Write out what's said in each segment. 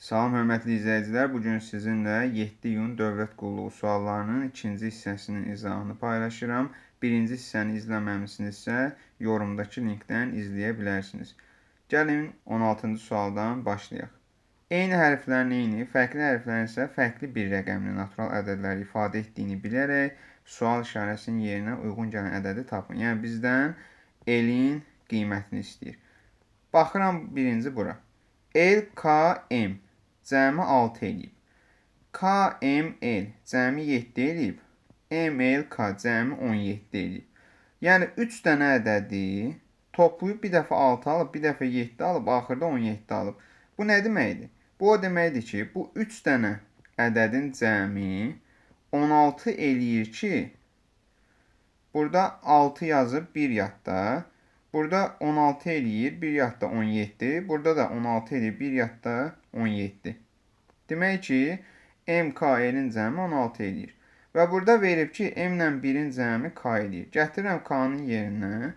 Salam hörmətli izləyicilər, bugün sizinlə 7 iyun dövlət qulluğu suallarının ikinci hissəsinin izahını paylaşıram. Birinci hissəni izləməmisinizsə, yorumdakı linkdən izləyə bilərsiniz. Gəlin 16-cı sualdan başlayaq. Eyni hərflərin eyni, fərqli hərflərin isə fərqli bir rəqəmli natural ədədləri ifadə etdiyini bilərək sual işarəsinin yerinə uyğun gələn ədədi tapın. Yəni bizdən elin qiymətini istəyir. Baxıram birinci bura. L, K, M. Cəmi 6 eləyib. KML cəmi 7 eləyib. MLK cəmi 17 eləyib. Yəni 3 dənə ədədi toplayıb bir dəfə 6 alıb, bir dəfə 7 alıb, axırda 17 alıb. Bu nə deməkdir? Bu o deməkdir ki, bu 3 dənə ədədin cəmi 16 eləyir ki, burada 6 yazıb 1 yadda. Burada 16 eləyir, 1 yadda 17. Burada da 16 eləyir, 1 yadda 17. Demək ki, MKL-in cəmi 16 eləyir. Və burada verib ki, M ilə 1-in cəmi K eləyir. Gətirirəm K-nın yerinə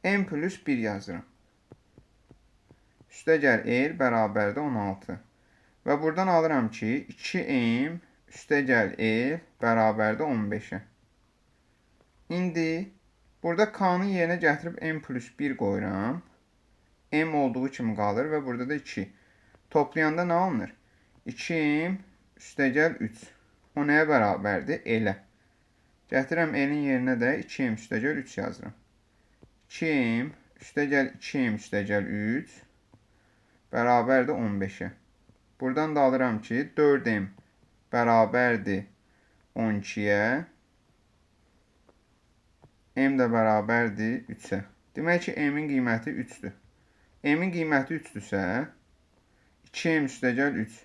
M plus 1 yazıram. Üstəgəl L bərabərdə 16. Və buradan alıram ki, 2M üstəgəl L bərabərdə 15-ə. İndi burada K-nın yerinə gətirib M plus 1 qoyuram. M olduğu kimi qalır və burada da 2. Toplayanda nə alınır? 2M üstəgəl 3. O nəyə bərabərdir? L-ə. Gətirəm L-in yerinə də 2M üstəgəl 3 yazıram. 2M üstəgəl 2M üstəgəl 3 bərabərdir 15-ə. Buradan da alıram ki, 4M bərabərdir 12-yə. M də bərabərdir 3-ə. Demək ki, M-in qiyməti 3-dür. M-in qiyməti 3-dürsə, 2M üstəgəl 3.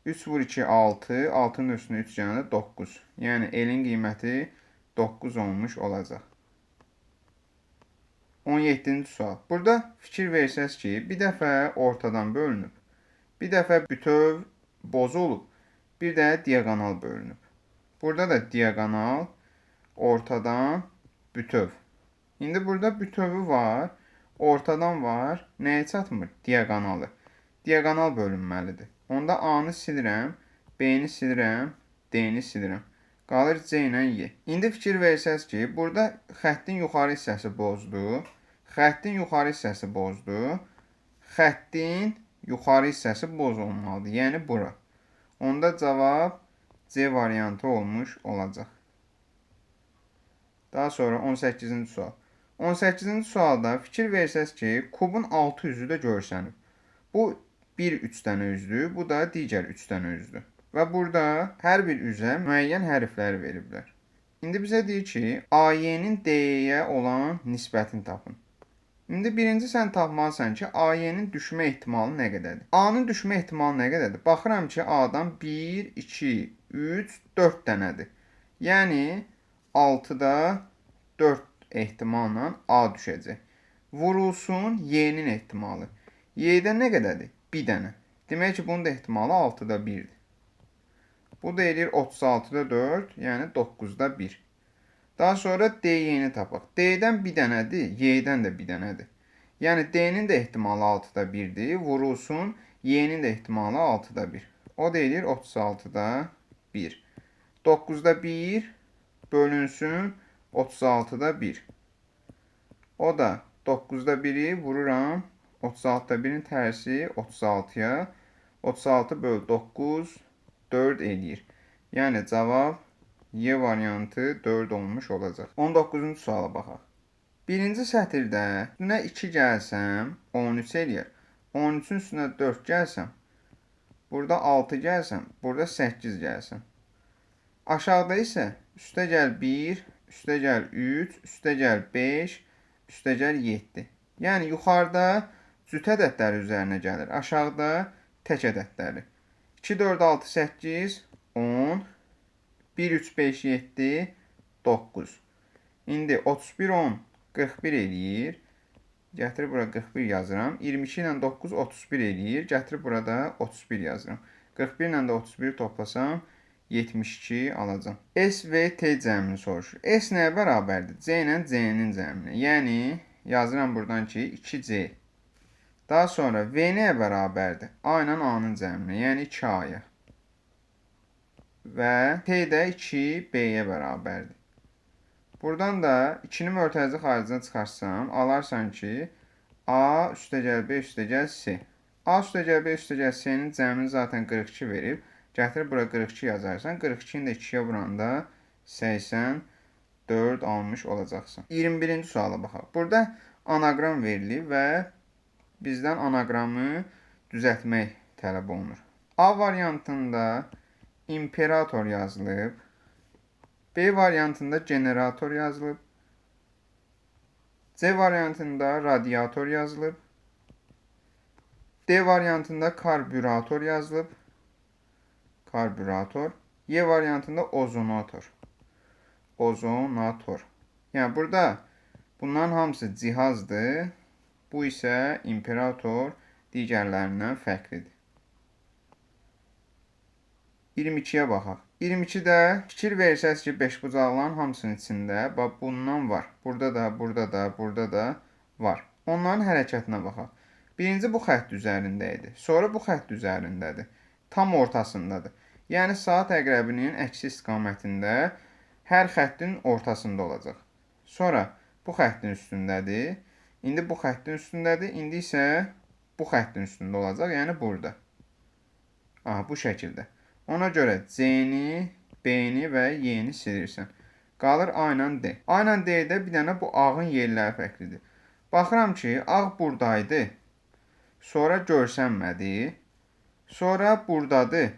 3 vur 2, 6. 6-nın üstünə 3 gələndə 9. Yəni, L-in qiyməti 9 olmuş olacaq. 17-ci sual. Burada fikir versəz ki, bir dəfə ortadan bölünüb, bir dəfə bütöv bozulub, bir də diagonal bölünüb. Burada da diagonal, ortadan bütöv. İndi burada bütövü var, ortadan var. Nəyə çatmır? Diagonalı. Diagonal bölünməlidir. Onda A-nı silirəm, B-ni silirəm, D-ni silirəm. Qalır C ilə Y. İndi fikir versəz ki, burada xəttin yuxarı hissəsi bozdu. Xəttin yuxarı hissəsi bozdu. Xəttin yuxarı hissəsi boz olmalıdır. Yəni bura. Onda cavab C variantı olmuş olacaq. Daha sonra 18-ci sual. 18-ci sualda fikir versəz ki, kubun 6 üzü də görsənib. Bu bir 3 dənə üzdür, bu da digər 3 dənə üzdür. Və burada hər bir üzə müəyyən hərfləri veriblər. İndi bizə deyir ki, AY-nin D-yə olan nisbətini tapın. İndi birinci sən tapmalısan ki, AY-nin düşmə ehtimalı nə qədərdir? A-nın düşmə ehtimalı nə qədərdir? Baxıram ki, A-dan 1, 2, 3, 4 dənədir. Yəni, 6-da 4 ehtimalla A düşəcək. Vurulsun Y-nin ehtimalı. Y-də nə qədərdir? 1 dənə. Demək ki, bunun da ehtimalı 6-da 1-dir. Bu da eləyir 36-da 4, yəni 9-da 1. Daha sonra D-ni tapaq. D-dən 1 dənədir, Y-dən də 1 dənədir. Yəni D-nin də ehtimalı 6-da 1-dir. Vurulsun, Y-nin də ehtimalı 6-da 1. O da eləyir 36-da 1. 9-da 1 bölünsün 36-da 1. O da 9-da 1-i vururam. 36-da 1-in tərsi 36-ya. 36 böl 9, 4 eləyir. Yəni, cavab Y variantı 4 olmuş olacaq. 19-cu suala baxaq. Birinci sətirdə üstünə 2 gəlsəm, 13 eləyər. 13-ün üstünə 4 gəlsəm, burada 6 gəlsəm, burada 8 gəlsəm. Aşağıda isə üstəgəl 1, üstəgəl 3, üstəgəl 5, üstəgəl 7. Yəni, yuxarıda cüt ədədləri üzərinə gəlir. Aşağıda tək ədədləri. 2, 4, 6, 8, 10, 1, 3, 5, 7, 9. İndi 31, 10, 41 eləyir. Gətirib bura 41 yazıram. 22 ilə 9, 31 eləyir. Gətirib burada 31 yazıram. 41 ilə də 31 toplasam, 72 alacam. S və T cəmini soruşur. S nəyə bərabərdir? C ilə C-nin cəminə. Yəni, yazıram buradan ki, 2C. Daha sonra V nəyə bərabərdir? A ilə A-nın cəminə, yəni 2A-ya. Və T də 2B-yə bərabərdir. Buradan da 2-ni mötərizə xaricində çıxarsam, alarsan ki, A üstəgəl B üstəgəl C. A üstəgəl B üstəgəl C-nin cəmini zaten 42 verib. Gətirib bura 42 yazarsan. 42-ni də 2-yə vuranda 84 almış olacaqsan. 21-ci suala baxaq. Burada anagram verilib və bizdən anaqramı düzəltmək tələb olunur. A variantında imperator yazılıb. B variantında generator yazılıb. C variantında radiator yazılıb. D variantında karbürator yazılıb. Karbürator. Y variantında ozonator. Ozonator. Yəni burada bunların hamısı cihazdır. Bu isə imperator digərlərindən fərqlidir. 22-yə baxaq. 22-də fikir versəz ki, 5-bucaqların hamısının içində bax bundan var. Burada da, burada da, burada da var. Onların hərəkətinə baxaq. Birinci bu xətt üzərində idi. Sonra bu xətt üzərindədir. Tam ortasındadır. Yəni saat əqrəbinin əksi istiqamətində hər xəttin ortasında olacaq. Sonra bu xəttin üstündədir. İndi bu xəttin üstündədir. İndi isə bu xəttin üstündə olacaq. Yəni burada. Aha, bu şəkildə. Ona görə C-ni, B-ni və Y-ni silirsən. Qalır A ilə D. A ilə D-də bir dənə bu ağın yerləri fərqlidir. Baxıram ki, ağ buradaydı. Sonra görsənmədi. Sonra buradadır.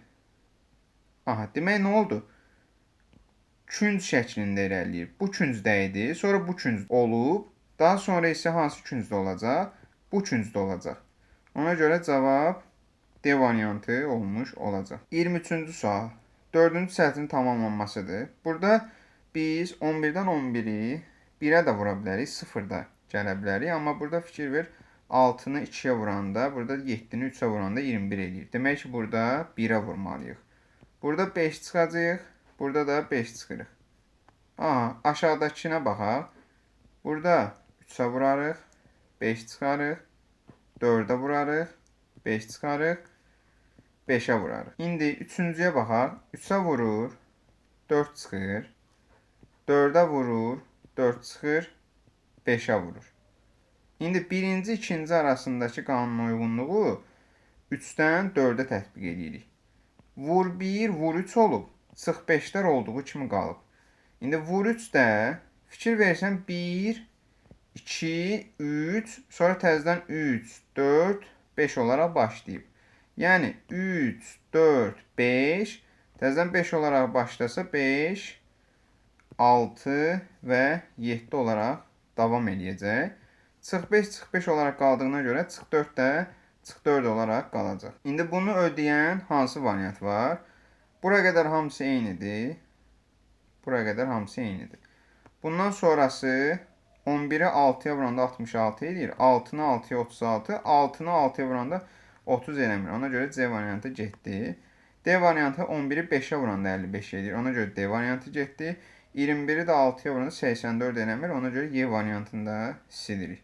Aha, demək nə oldu? Künc şəklində irəliləyir. Bu küncdə idi. Sonra bu künc olub. Daha sonra isə hansı küncdə olacaq? Bu küncdə olacaq. Ona görə cavab D variantı olmuş olacaq. 23-cü sual. 4-cü sətrin tamamlanmasıdır. Burada biz 11-dən 11-i 1-ə də vura bilərik, 0-da gələ bilərik. Amma burada fikir ver, 6-nı 2-yə vuranda, burada 7-ni 3-ə vuranda 21 eləyir. Demək ki, burada 1-ə vurmalıyıq. Burada 5 çıxacaq, burada da 5 çıxırıq. Aha, aşağıdakına baxaq. Burada 3-ə vurarıq, 5 çıxarıq, 4-ə vurarıq, 5 çıxarıq, 5-ə vurarıq. İndi 3-cüyə baxaq. 3-ə vurur, 4 çıxır. 4-ə vurur, 4 çıxır, 5-ə vurur. İndi birinci, ikinci arasındakı qanun uyğunluğu 3-dən 4-ə tətbiq edirik. Vur 1, vur 3 olub. Çıx 5-lər olduğu kimi qalıb. İndi vur 3 də fikir versən 1, 2, 3, sonra təzədən 3, 4, 5 olaraq başlayıb. Yəni 3, 4, 5, təzədən 5 olaraq başlasa 5, 6 və 7 olaraq davam eləyəcək. Çıx 5, çıx 5 olaraq qaldığına görə çıx 4 də çıx 4 olaraq qalacaq. İndi bunu ödəyən hansı variant var? Bura qədər hamısı eynidir. Bura qədər hamısı eynidir. Bundan sonrası 11-i 6-ya vuranda 66 edir. 6-nı 6-ya 36, 6-nı 6-ya vuranda 30 eləmir. Ona görə C variantı getdi. D variantı 11-i 5-ə vuranda 55 edir. Ona görə D variantı getdi. 21-i də 6-ya vuranda 84 eləmir. Ona görə Y variantını da silirik.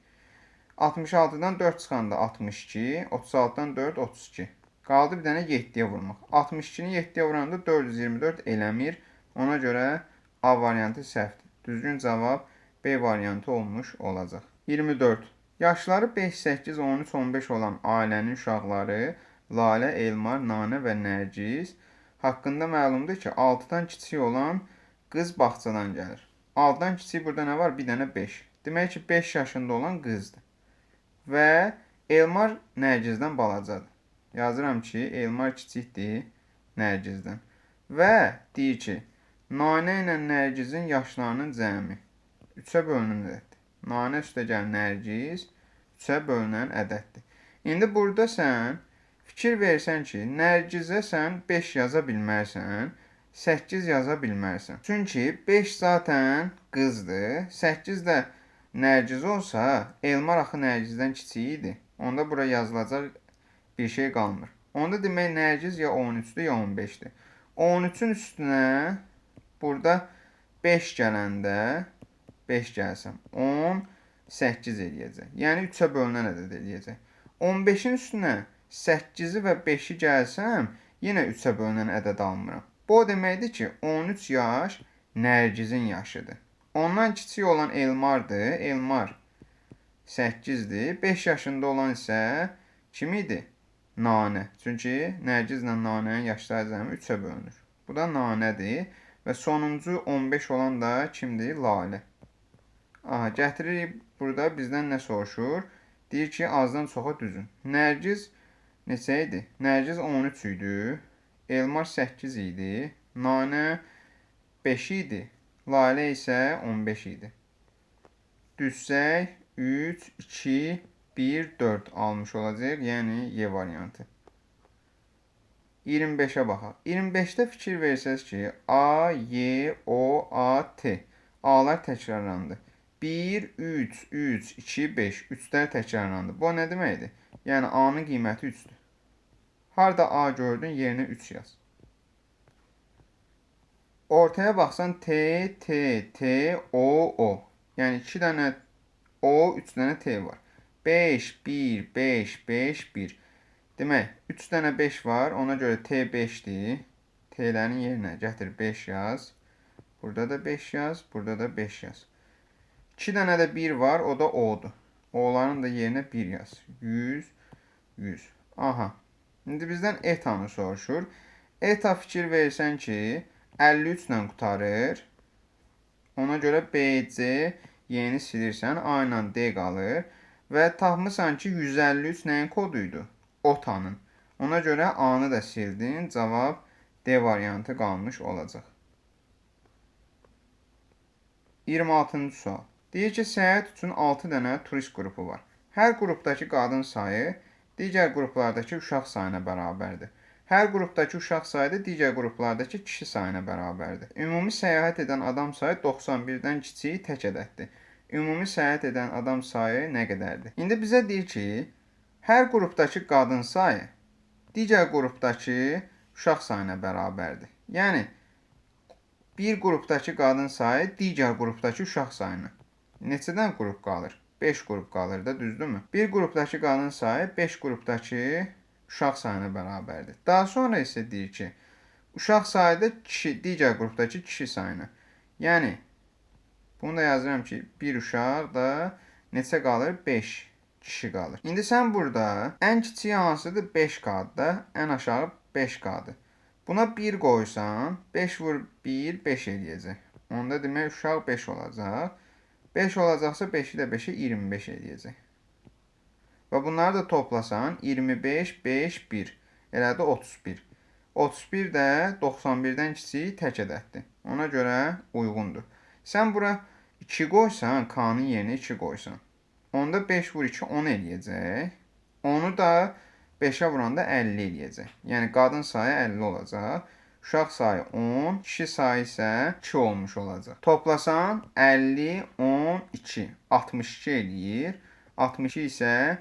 66-dan 4 çıxanda 62, 36-dan 4, 32. Qaldı bir dənə 7-yə vurmaq. 62-ni 7-yə vuranda 424 eləmir. Ona görə A variantı səhvdir. Düzgün cavab B variantı olmuş olacaq. 24. Yaşları 5, 8, 13, 15 olan ailənin uşaqları Lalə, Elmar, Nanə və Nərgiz haqqında məlumdur ki, 6-dan kiçik olan qız bağçadan gəlir. 6-dan kiçik burada nə var? Bir dənə 5. Demək ki, 5 yaşında olan qızdır. Və Elmar Nərgizdən balacadır. Yazıram ki, Elmar kiçikdir Nərgizdən. Və deyir ki, Nanə ilə Nərgizin yaşlarının cəmi 3-ə bölünən ədəddir. Nanə üstəgəl Nərgiz 3-ə bölünən ədəddir. İndi burada sən fikir versən ki, Nərgizə sən 5 yaza bilmərsən, 8 yaza bilmərsən. Çünki 5 zaten qızdır, 8 də Nərgiz olsa, Elmar axı Nərgizdən kiçik idi. Onda bura yazılacaq bir şey qalmır. Onda demək Nərgiz ya 13-dür, ya 15-dir. 13-ün üstünə burada 5 gələndə 5 gəlsəm 10, 8 eləyəcək. Yəni 3-ə bölünən ədəd eləyəcək. 15-in üstünə 8-i və 5-i gəlsəm, yenə 3-ə bölünən ədəd almıram. Bu o deməkdir ki, 13 yaş Nərgizin yaşıdır. Ondan kiçik olan Elmardır. Elmar 8-dir. 5 yaşında olan isə kim idi? Nanə. Çünki Nərgizlə Nanənin yaşları cəmi 3-ə bölünür. Bu da Nanədir. Və sonuncu 15 olan da kimdir? Lalə. Aha, gətiririk burada bizdən nə soruşur? Deyir ki, azdan çoxa düzün. Nərgiz neçə idi? Nərgiz 13 idi. Elmar 8 idi. Nanə 5 idi. Lalə isə 15 idi. Düzsək 3, 2, 1, 4 almış olacaq. Yəni Y variantı. 25-ə baxaq. 25-də fikir versəz ki, A, Y, O, A, T. A-lar təkrarlandı. 1, 3, 3, 2, 5. 3-lər təkrarlandı. Bu nə deməkdir? Yəni A-nın qiyməti 3-dür. Harada A gördün, yerinə 3 yaz. Ortaya baxsan T, T, T, O, O. Yəni 2 dənə O, 3 dənə T var. 5, 1, 5, 5, 1. Demək, 3 dənə 5 var, ona görə T 5-dir. T'lərin yerinə gətir 5 yaz. Burada da 5 yaz, burada da 5 yaz. 2 dənə də 1 var, o da O'dur. O'ların da yerinə 1 yaz. 100, 100. Aha. İndi bizdən etanı soruşur. Eta fikir versən ki, 53 ilə qutarır. Ona görə BC yeni silirsən, A ilə D qalır. Və tapmısan ki, 153 nəyin koduydu? Otanın. Ona görə A-nı da sildin. Cavab D variantı qalmış olacaq. 26-cı sual. Deyir ki, səyahət üçün 6 dənə turist qrupu var. Hər qrupdakı qadın sayı digər qruplardakı uşaq sayına bərabərdir. Hər qrupdakı uşaq sayı da digər qruplardakı kişi sayına bərabərdir. Ümumi səyahət edən adam sayı 91-dən kiçik tək ədəddir. Ümumi səyahət edən adam sayı nə qədərdir? İndi bizə deyir ki, hər qrupdakı qadın sayı digər qrupdakı uşaq sayına bərabərdir. Yəni, bir qrupdakı qadın sayı digər qrupdakı uşaq sayına. Neçədən qrup qalır? 5 qrup qalır da, düzdürmü? Bir qrupdakı qadın sayı 5 qrupdakı uşaq sayına bərabərdir. Daha sonra isə deyir ki, uşaq sayı da digər qrupdakı kişi sayına. Yəni, bunu da yazıram ki, bir uşaq da neçə qalır? 5 kişi qalır. İndi sən burada ən kiçik hansıdır? 5K'dır da, ən aşağı 5K'dır. Buna 1 qoysan, 5 vur 1, 5 eləyəcək. Onda demək, uşaq 5 olacaq. 5 olacaqsa, 5-i də 5-ə 25 eləyəcək. Və bunları da toplasan, 25, 5, 1. Elədi 31. 31 də 91-dən kiçik tək ədəddir. Ona görə uyğundur. Sən bura 2 qoysan, K-nın yerinə 2 qoysan. Onda 5 vur 2, 10 eləyəcək. Onu da 5-ə vuranda 50 eləyəcək. Yəni, qadın sayı 50 olacaq. Uşaq sayı 10, kişi sayı isə 2 olmuş olacaq. Toplasan 50, 10, 2. 62 eləyir. 62 isə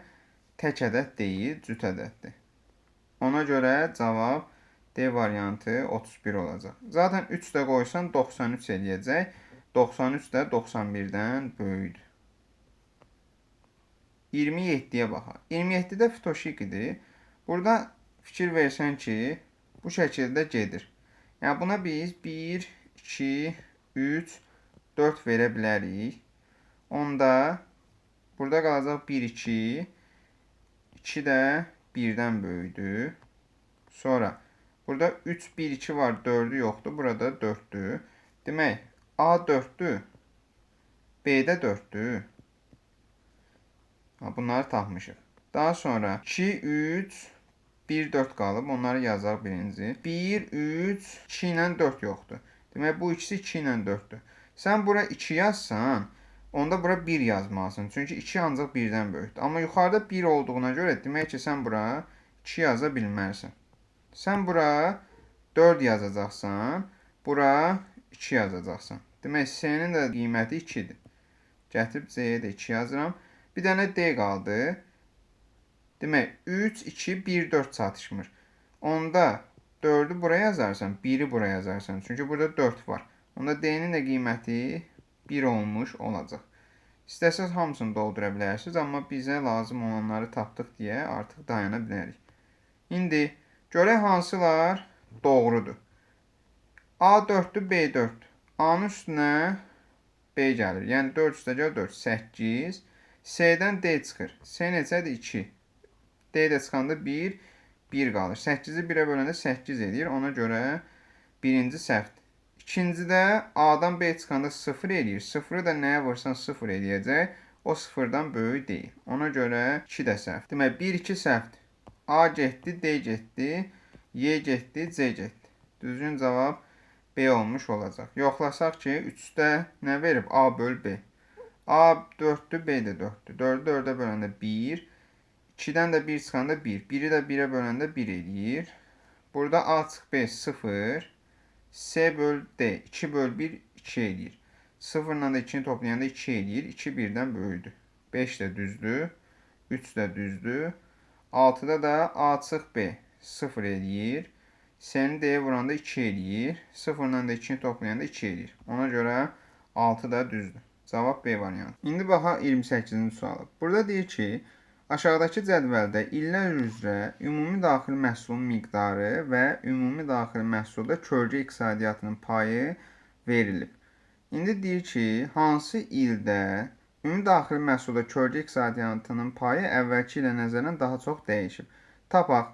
tək ədəd deyil, cüt ədəddir. Ona görə cavab D variantı 31 olacaq. Zaten 3 də qoysan 93 eləyəcək. 93 də 91-dən böyükdür. 27-yə baxaq. 27-də fitoşikidir. Burada fikir versən ki, bu şəkildə gedir. Yəni, buna biz 1, 2, 3, 4 verə bilərik. Onda burada qalacaq 1, 2. 2 də 1-dən böyükdür. Sonra burada 3, 1, 2 var, 4'ü yoxdur. Burada 4'dür. Demək, A 4'dür. B də 4'dür. Bunları tapmışıq. Daha sonra 2, 3, 1, 4 qalıb. Onları yazaq birinci. 1, 3, 2 ilə 4 yoxdur. Demək, bu ikisi 2 ilə 4'dür. Sən bura 2 yazsan, onda bura 1 yazmalısın. Çünki 2 ancaq 1-dən böyükdür. Amma yuxarıda 1 olduğuna görə demək ki, sən bura 2 yaza bilmərsən. Sən bura 4 yazacaqsan, bura 2 yazacaqsan. Demək, C-nin də qiyməti 2-dir. Gətirib C-yə də 2 yazıram. Bir dənə D qaldı. Demək, 3, 2, 1, 4 çatışmır. Onda 4'ü buraya yazarsan, 1'i buraya yazarsan. Çünki burada 4 var. Onda D-nin də qiyməti 1 olmuş olacaq. İstəsəz hamısını doldura bilərsiniz, amma bizə lazım olanları tapdıq deyə artıq dayana bilərik. İndi görək hansılar doğrudur. A4-dür, B4-dür. A-nın üstünə B gəlir. Yəni 4 üstəgəl 4, 8. C-dən D çıxır. C necədir? 2. D də çıxanda 1, 1 qalır. 8-i 1-ə böləndə 8 edir. Ona görə birinci səhvdir. İkincidə A-dan B çıxanda 0 eləyir. 0-ı da nəyə vursan 0 eləyəcək. O 0-dan böyük deyil. Ona görə 2 də səhv. Demək 1, 2 səhvdir. A getdi, D getdi, Y getdi, C getdi. Düzgün cavab B olmuş olacaq. Yoxlasaq ki, 3-də nə verib? A böl B. A 4-dür, B də 4-dür. 4-ü 4-ə böləndə 1. 2-dən də 1 çıxanda 1. 1-i də 1-ə böləndə 1 eləyir. Burada A çıx B 0. C böl D 2 böl 1 2 eləyir. 0 ilə də 2-ni toplayanda 2 eləyir. 2 1-dən böyükdür. 5 də düzdür. 3 də düzdür. 6-da da A çıx B 0 eləyir. C-ni D-yə vuranda 2 eləyir. 0 ilə də 2-ni toplayanda 2 eləyir. Ona görə 6 da düzdür. Cavab B variantı. İndi baxa 28-ci suala. Burada deyir ki, aşağıdakı cədvəldə illər üzrə ümumi daxili məhsulun miqdarı və ümumi daxili məhsulda kölgə iqtisadiyyatının payı verilib. İndi deyir ki, hansı ildə ümumi daxili məhsulda kölgə iqtisadiyyatının payı əvvəlki ilə nəzərən daha çox dəyişib. Tapaq.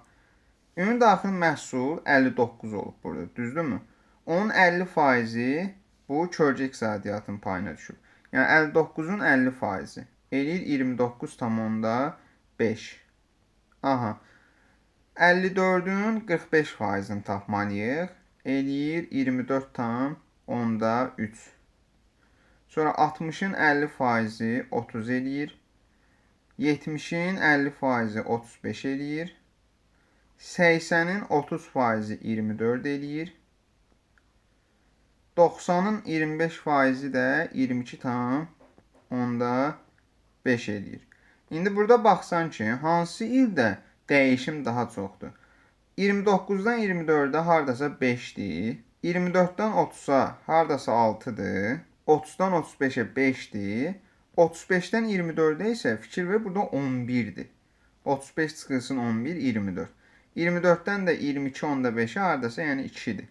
Ümumi daxili məhsul 59 olub burada, düzdürmü? Onun 50% bu kölgə iqtisadiyyatının payına düşür. Yəni 59-un 50% eləyir 29,5. Aha. 54-ün 45%-ni tapmalıyıq. Eləyir 24,3. Sonra 60-ın 50%-i 30 eləyir. 70-in 50%-i 35 eləyir. 80-in 30%-i 24 eləyir. 90-ın 25%-i də 22,5 eləyir. İndi burada baxsan ki, hansı ildə dəyişim daha çoxdur? 29-dan 24-də hardasa 5-dir. 24-dən 30-a hardasa 6-dır. 30-dan 35-ə 5-dir. 35-dən 24-də isə fikir ver, burada 11-dir. 35 çıxılsın 11, 24. 24-dən də 22 onda 5-ə hardasa, yəni 2-dir.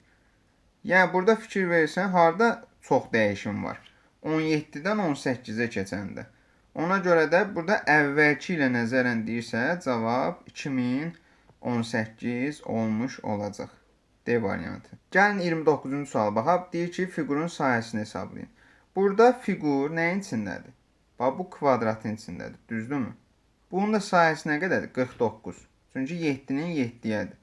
Yəni burada fikir verirsən, harda çox dəyişim var? 17-dən 18-ə keçəndə. Ona görə də burada əvvəlki ilə nəzərən deyirsə, cavab 2018 olmuş olacaq. D variantı. Gəlin 29-cu suala baxaq. Deyir ki, fiqurun sahəsini hesablayın. Burada fiqur nəyin içindədir? Bax, bu kvadratın içindədir. Düzdürmü? Bunun da sahəsi nə qədərdir? 49. Çünki 7-nin 7-yədir.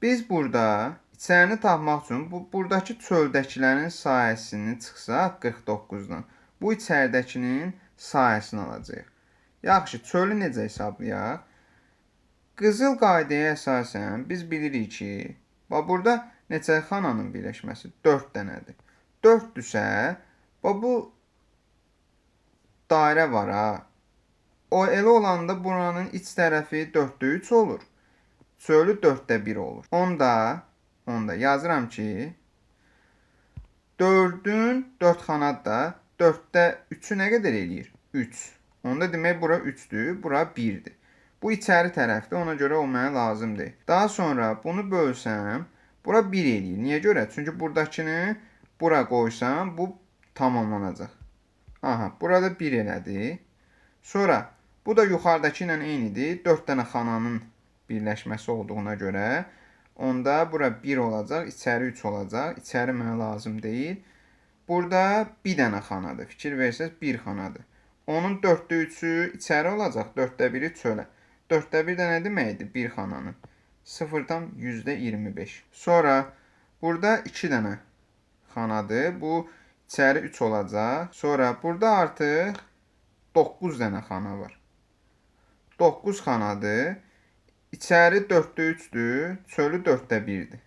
Biz burada içərini tapmaq üçün buradakı çöldəkilərin sahəsini çıxsaq 49-dan. Bu içəridəkinin sahəsini alacağıq. Yaxşı, çölü necə hesablayaq? Qızıl qaydaya əsasən biz bilirik ki, burada neçə xananın birləşməsi? 4 dənədir. 4-dürsə, bu dairə var ha. O elə olanda buranın iç tərəfi 4-də 3 olur. Çölü 4-də 1 olur. Onda yazıram ki, 4-ün 4 xanadı da 4-də 3-ü nə qədər eləyir? 3. Onda demək bura 3-dür, bura 1-dir. Bu içəri tərəfdir, ona görə o mənə lazımdır. Daha sonra bunu bölsəm, bura 1 eləyir. Niyə görə? Çünki buradakını bura qoysam, bu tamamlanacaq. Aha, burada 1 elədi. Sonra, bu da yuxarıdakı ilə eynidir. 4 dənə xananın birləşməsi olduğuna görə, onda bura 1 olacaq, içəri 3 olacaq. İçəri mənə lazım deyil. Burada bir dənə xanadır. Fikir versəz 1 xanadır. Onun 4-də 3-ü içəri olacaq, 4-də 1-i çölə. 4-də 1 də nə deməkdir? 1 xananın. 0-dan %25. Sonra burada 2 dənə xanadır. Bu içəri 3 olacaq. Sonra burada artıq 9 dənə xana var. 9 xanadır. İçəri 4-də 3-dür, çölü 4-də 1-dir.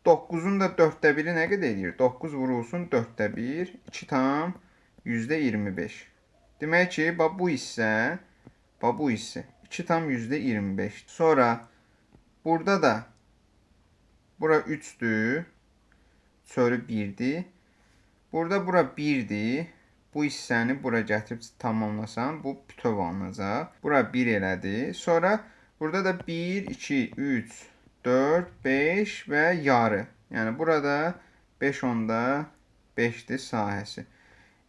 9-un da 4-də 1-i nə qədər edir? 9 vurulsun 4-də 1, 2 tam %25. Demək ki, bu hissə 2 tam %25. Sonra burada da bura 3-dür, çölü 1-dir. Burada bura 1-dir, bu hissəni bura gətirib tamamlasam, bu bütöv alınacaq. Bura 1 elədi. Sonra burada da 1, 2, 3, 4, 5 və yarı. Yəni burada 5 onda 5-dir sahəsi.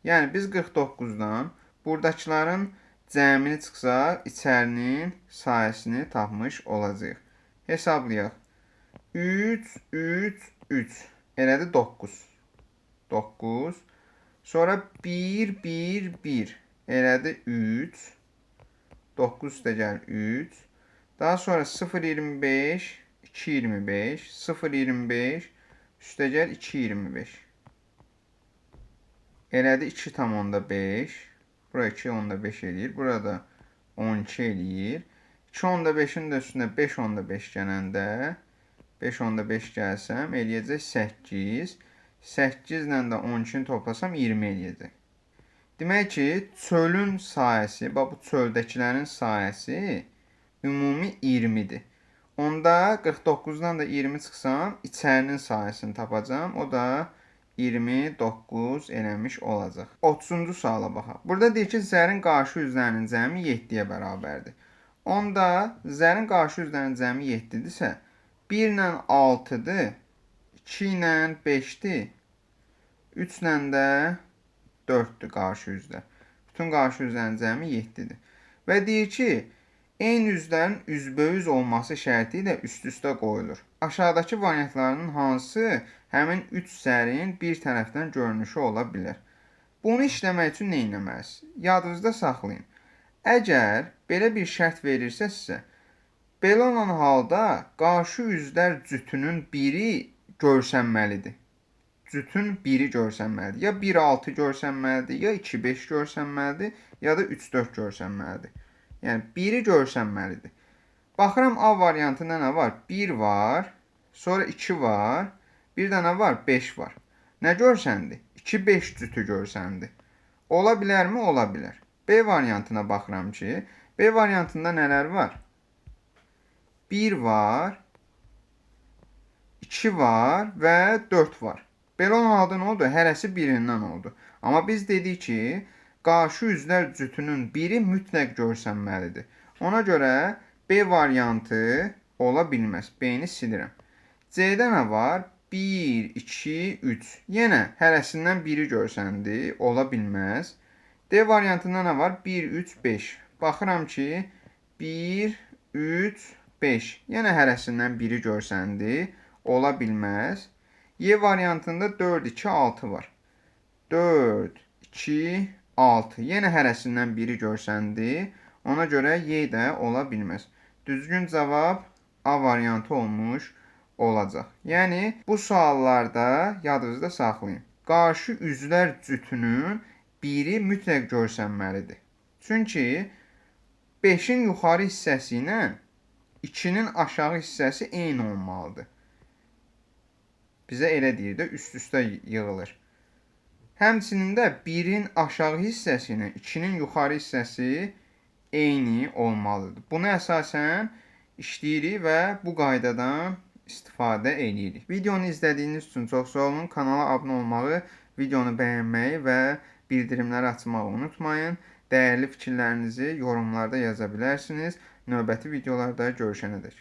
Yəni biz 49-dan buradakıların cəmini çıxsaq, içərinin sahəsini tapmış olacağıq. Hesablayaq. 3, 3, 3. Elədi 9. 9. Sonra 1, 1, 1. Elədi 3. 9 üstə gəlir 3. Daha sonra 0, 25, 2, 25. 0, 25. Üstə gəlir 2, 25. Elədi 2,5. Bura 2,5 eləyir. Burada 12 eləyir. 2,5-in də üstünə 5,5 gələndə 5,5 gəlsəm eləyəcək 8. 8 ilə də 12-ni toplasam 20 eləyəcək. Demək ki, çölün sahəsi, bax bu çöldəkilərin sahəsi ümumi 20-dir. Onda 49-dan da 20 çıxsam, içərinin sahəsini tapacam. O da 29 eləmiş olacaq. 30-cu suala baxaq. Burada deyir ki, zərin qarşı üzlərinin cəmi 7-yə bərabərdir. Onda zərin qarşı üzlərinin cəmi 7-dirsə, 1 ilə 6-dır, 2 ilə 5-dir, 3 ilə də 4-dür qarşı üzlər. Bütün qarşı üzlərin cəmi 7-dir. Və deyir ki, eyni üzlərin üzbəüz olması şərti ilə üst-üstə qoyulur. Aşağıdakı variantlarının hansı həmin 3 zərin bir tərəfdən görünüşü ola bilər? Bunu işləmək üçün nə etməlisiniz? Yadınızda saxlayın. Əgər belə bir şərt verirsə sizə, belə olan halda qarşı üzlər cütünün biri görsənməlidir. Cütün biri görsənməlidir. Ya 1-6 görsənməlidir, ya 2-5 görsənməlidir, ya da 3-4 görsənməlidir. Yəni, biri görsənməlidir. Baxıram, A variantında nə var? 1 var, sonra 2 var, bir dənə var, 5 var. Nə görsəndi? 2-5 cütü görsəndi. Ola bilərmi? Ola bilər. B variantına baxıram ki, B variantında nələr var? 1 var, 2 var və 4 var. Belə olan halda nə oldu? Hərəsi birindən oldu. Amma biz dedik ki, qarşı üzlər cütünün biri mütləq görsənməlidir. Ona görə B variantı ola bilməz. B-ni silirəm. C-də nə var? 1, 2, 3. Yenə hərəsindən biri görsəndi. Ola bilməz. D variantında nə var? 1, 3, 5. Baxıram ki, 1, 3, 5. Yenə hərəsindən biri görsəndi. Ola bilməz. Y variantında 4, 2, 6 var. 4, 2, 6. Yenə hərəsindən biri görsəndi. Ona görə Y də ola bilməz. Düzgün cavab A variantı olmuş olacaq. Yəni, bu suallarda yadınızda saxlayın. Qarşı üzlər cütünün biri mütləq görsənməlidir. Çünki 5-in yuxarı hissəsi ilə 2-nin aşağı hissəsi eyni olmalıdır. Bizə elə deyir də, üst-üstə yığılır. Həmçinin də 1-in aşağı hissəsi ilə 2-nin yuxarı hissəsi eyni olmalıdır. Buna əsasən işləyirik və bu qaydadan istifadə edirik. Videonu izlədiyiniz üçün çox sağ olun. Kanala abunə olmağı, videonu bəyənməyi və bildirimləri açmağı unutmayın. Dəyərli fikirlərinizi yorumlarda yaza bilərsiniz. Növbəti videolarda görüşənədək.